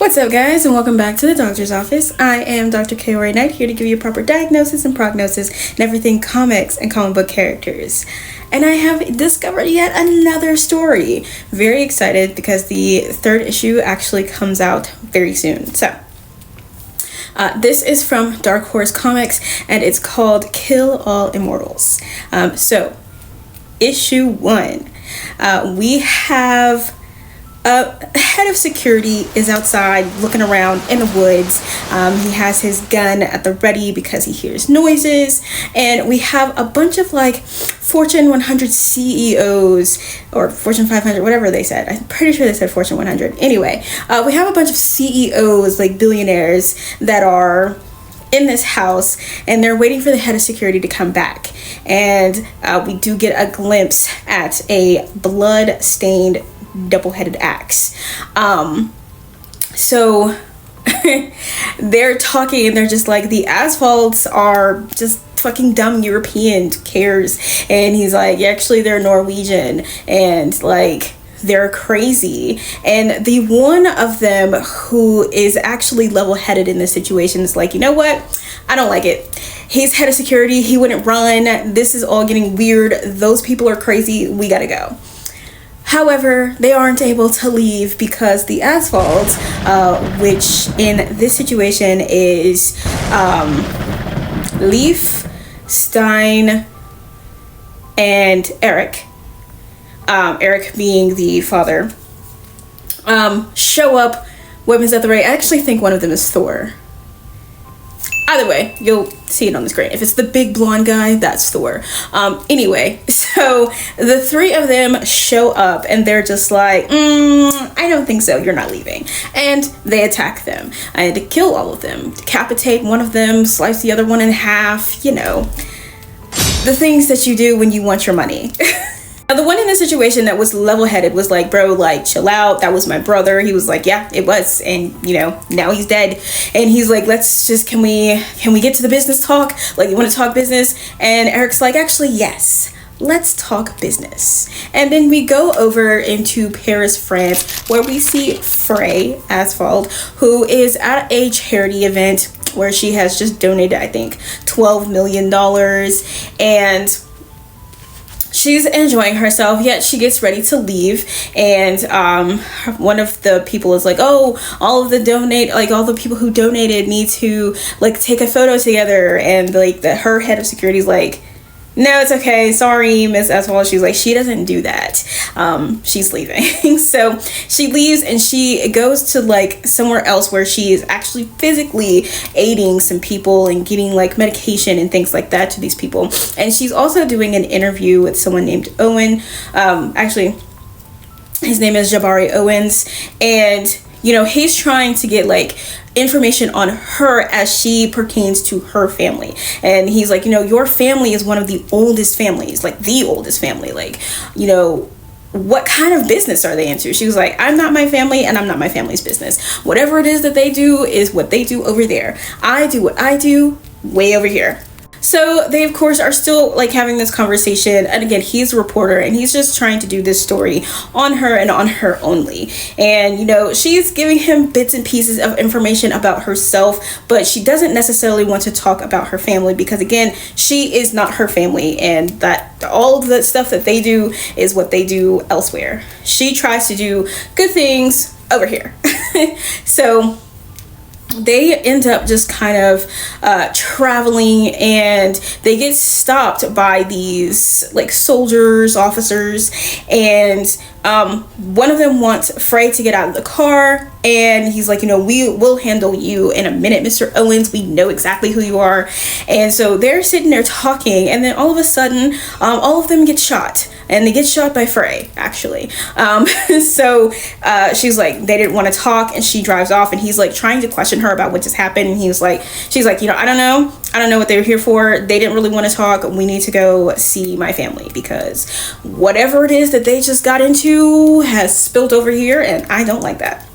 What's up, guys, and welcome back to the doctor's office. I am Dr. K. Knight, here to give you a proper diagnosis and prognosis and everything comics and comic book characters. And I have discovered yet another story. Very excited because the third issue actually comes out very soon. So, this is from Dark Horse Comics, and it's called Kill All Immortals. Issue 1. We have head of security is outside looking around in the woods. He has his gun at the ready because he hears noises, and we have a bunch of Fortune 100 CEOs or Fortune 500, whatever they said. I'm pretty sure they said Fortune 100. Anyway, we have a bunch of CEOs, billionaires, that are in this house, and they're waiting for the head of security to come back. And we do get a glimpse at a blood-stained double-headed axe. So they're talking, and they're just like, the Asvalds are just fucking dumb European cares. And he's like, actually they're Norwegian, and they're crazy. And the one of them who is actually level-headed in this situation is like, you know what, I don't like it. He's head of security, he wouldn't run, this is all getting weird, those people are crazy, we gotta go. However, they aren't able to leave because the Asvalds, which in this situation is Leif, Stein, and Erik, Erik being the father, show up, weapons at the ready. I actually think one of them is Thor. Either way, you'll see it on the screen. If it's the big blonde guy, that's Thor. Anyway, so the three of them show up, and they're just like, I don't think so, you're not leaving. And they attack them. I had to kill all of them, decapitate one of them, slice the other one in half, you know, the things that you do when you want your money. Now, the one in this situation that was level-headed was like, bro, chill out. That was my brother. He was like, yeah, it was. And, now he's dead. And he's like, can we get to the business talk? You want to talk business? And Erik's like, actually, yes. Let's talk business. And then we go over into Paris, France, where we see Frey, Asvald, who is at a charity event where she has just donated, I think, $12 million. And she's enjoying herself, yet she gets ready to leave, and one of the people is like, oh, all the people who donated need to take a photo together, and her head of security is like, no, it's okay, sorry, Miss Aswald. She's like, she doesn't do that. She's leaving. So she leaves, and she goes to somewhere else where she is actually physically aiding some people and getting medication and things like that to these people. And she's also doing an interview with someone named Owen. Actually, his name is Jabari Owens, and he's trying to get information on her as she pertains to her family. And he's like, your family is one of the oldest families, the oldest family. What kind of business are they into? She was like, I'm not my family, and I'm not my family's business. Whatever it is that they do is what they do over there. I do what I do way over here. So they, of course, are still having this conversation. And again, he's a reporter, and he's just trying to do this story on her and on her only. And, she's giving him bits and pieces of information about herself, but she doesn't necessarily want to talk about her family because, again, she is not her family, and that all of the stuff that they do is what they do elsewhere. She tries to do good things over here. So they end up just kind of traveling, and they get stopped by these soldiers, officers, and one of them wants Frey to get out of the car, and he's like, we will handle you in a minute, Mr. Owens. We know exactly who you are. And so they're sitting there talking, and then all of a sudden, all of them get shot. And they get shot by Frey, actually. So she's like, they didn't want to talk, and she drives off, and he's trying to question her about what just happened. And she's like, I don't know what they were here for. They didn't really want to talk. We need to go see my family because whatever it is that they just got into has spilled over here, and I don't like that.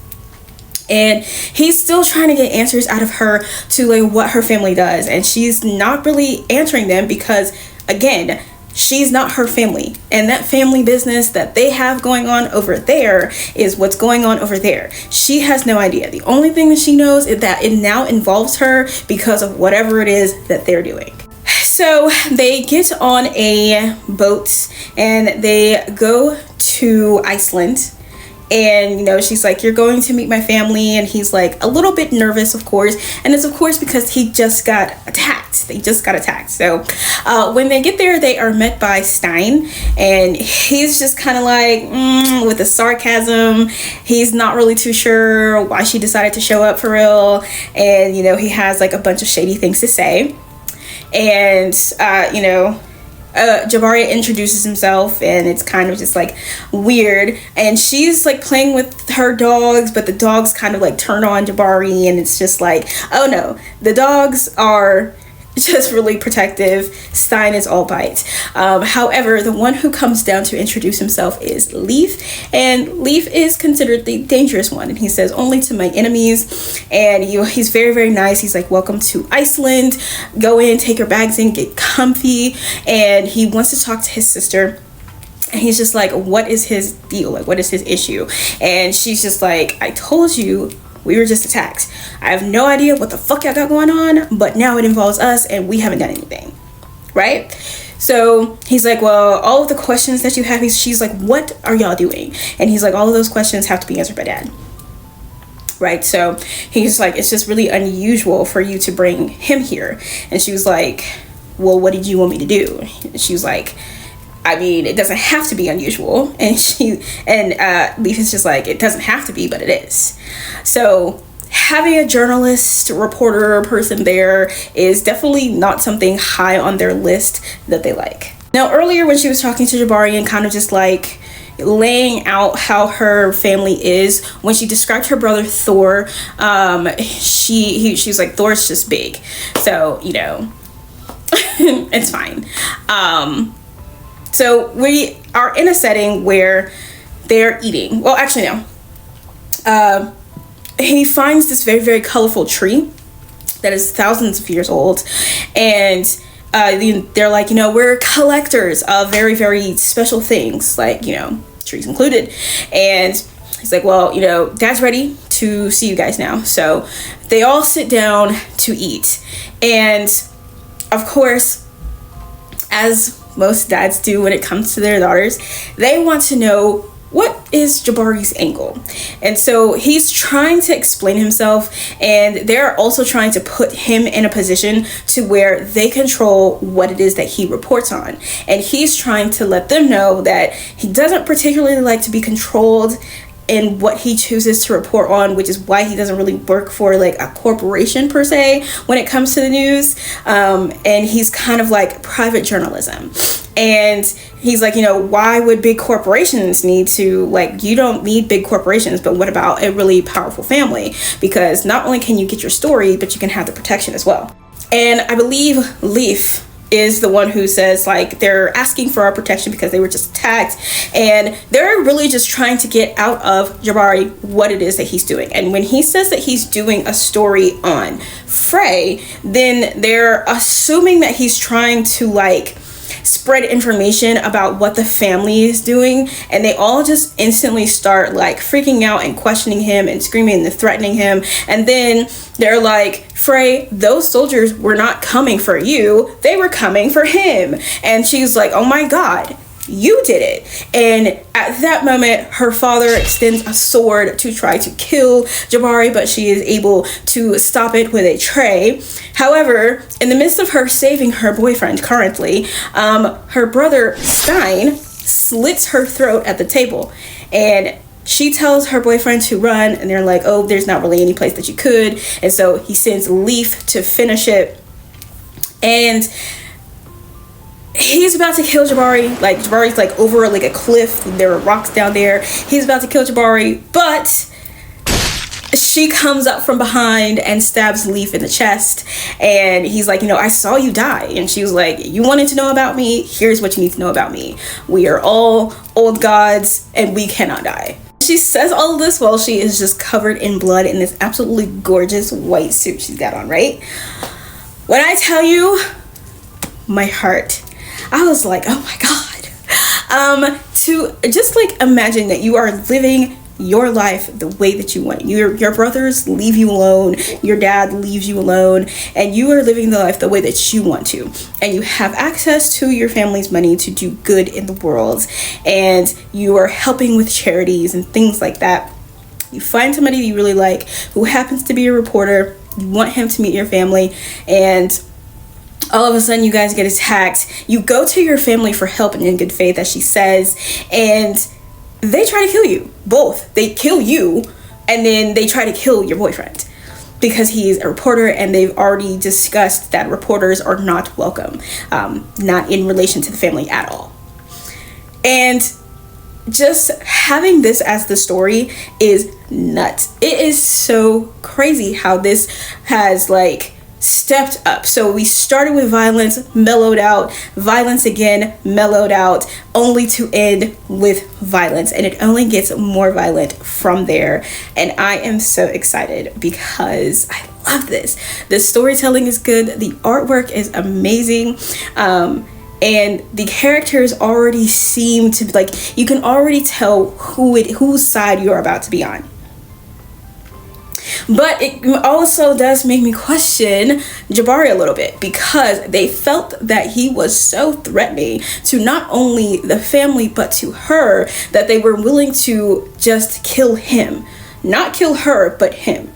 And he's still trying to get answers out of her to what her family does, and she's not really answering them because, again, she's not her family, and that family business that they have going on over there is what's going on over there. She has no idea. The only thing that she knows is that it now involves her because of whatever it is that they're doing. So they get on a boat and they go to Iceland. And, you know, she's like, you're going to meet my family. And he's like a little bit nervous, of course. And it's, of course, because he just got attacked. They just got attacked. So when they get there, they are met by Stein. And he's just kind of like, with the sarcasm. He's not really too sure why she decided to show up for real. And, you know, he has like a bunch of shady things to say. And, you know, Jabari introduces himself, and it's kind of just like weird, and she's like playing with her dogs, but the dogs kind of like turn on Jabari, and it's just like, oh no, the dogs are just really protective. Stein is all bite. However, the one who comes down to introduce himself is Leif, and Leif is considered the dangerous one, and he says, only to my enemies. And he's very, very nice. He's like, welcome to Iceland, go in, take your bags in, get comfy. And he wants to talk to his sister. And he's just like, what is his deal? Like, what is his issue? And she's just like, I told you we were just attacked. I have no idea what the fuck y'all got going on, but now it involves us and we haven't done anything, right? So he's like, well, all of the questions that you have, she's like, what are y'all doing? And he's like, all of those questions have to be answered by Dad, right? So he's like, it's just really unusual for you to bring him here. And she was like, well, what did you want me to do? And she was like, I mean, it doesn't have to be unusual. And Leif is just like, it doesn't have to be, but it is. So having a journalist, reporter, person there is definitely not something high on their list that they like. Now, earlier when she was talking to Jabari and kind of just like laying out how her family is, when she described her brother Thor, she was like, Thor's just big. So, you know, it's fine. So we are in a setting where they're eating. Well, actually, no. He finds this very, very colorful tree that is thousands of years old. And they're like, you know, we're collectors of very, very special things, like, you know, trees included. And he's like, well, you know, Dad's ready to see you guys now. So they all sit down to eat. And of course, as most dads do when it comes to their daughters, they want to know, what is Jabari's angle? And so he's trying to explain himself, and they're also trying to put him in a position to where they control what it is that he reports on. And he's trying to let them know that he doesn't particularly like to be controlled in what he chooses to report on, which is why he doesn't really work for like a corporation per se when it comes to the news. And he's kind of like private journalism. And he's like, you know, why would big corporations need to, like, you don't need big corporations, but what about a really powerful family? Because not only can you get your story, but you can have the protection as well. And I believe Leif is the one who says, like, they're asking for our protection because they were just attacked, and they're really just trying to get out of Jabari what it is that he's doing. And when he says that he's doing a story on Frey, then they're assuming that he's trying to like spread information about what the family is doing, and they all just instantly start like freaking out and questioning him and screaming and threatening him. And then they're like, Frey, those soldiers were not coming for you, they were coming for him. And she's like, oh my god, you did it. And at that moment, her father extends a sword to try to kill Jabari, but she is able to stop it with a tray. However, in the midst of her saving her boyfriend currently, her brother Stein slits her throat at the table, and she tells her boyfriend to run, and they're like, oh, there's not really any place that you could. And so he sends Leif to finish it, and he's about to kill Jabari. Like, Jabari's like over like a cliff, there are rocks down there. He's about to kill Jabari, but she comes up from behind and stabs Leif in the chest. And he's like, you know, I saw you die. And she was like, you wanted to know about me? Here's what you need to know about me. We are all old gods and we cannot die. She says all of this while she is just covered in blood in this absolutely gorgeous white suit she's got on, right? When I tell you, my heart, I was like, oh my God. To just like imagine that you are living your life the way that you want. Your brothers leave you alone, your dad leaves you alone, and you are living the life the way that you want to, and you have access to your family's money to do good in the world, and you are helping with charities and things like that. You find somebody you really like who happens to be a reporter, you want him to meet your family, and all of a sudden you guys get attacked. You go to your family for help and in good faith, as she says, and they try to kill you. Both. They kill you, and then they try to kill your boyfriend because he's a reporter, and they've already discussed that reporters are not welcome, not in relation to the family at all. And just having this as the story is nuts. It is so crazy how this has like stepped up. So we started with violence, mellowed out, violence again, mellowed out, only to end with violence, and it only gets more violent from there. And I am so excited because I love this. The storytelling is good, the artwork is amazing, and the characters already seem to like, you can already tell whose side you're about to be on. But it also does make me question Jabari a little bit, because they felt that he was so threatening to not only the family but to her that they were willing to just kill him. Not kill her, but him.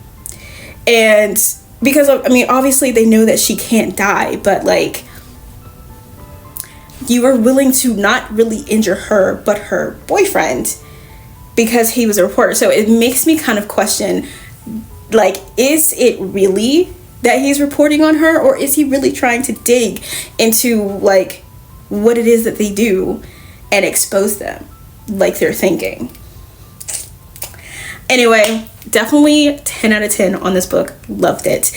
And because, I mean, obviously they know that she can't die, but like, you were willing to not really injure her but her boyfriend because he was a reporter. So it makes me kind of question, like, is it really that he's reporting on her, or is he really trying to dig into like what it is that they do and expose them like they're thinking? Anyway, definitely 10 out of 10 on this book. Loved it.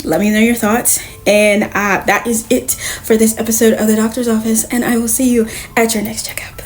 Let me know your thoughts, and that is it for this episode of The Doctor's Office, and I will see you at your next checkup.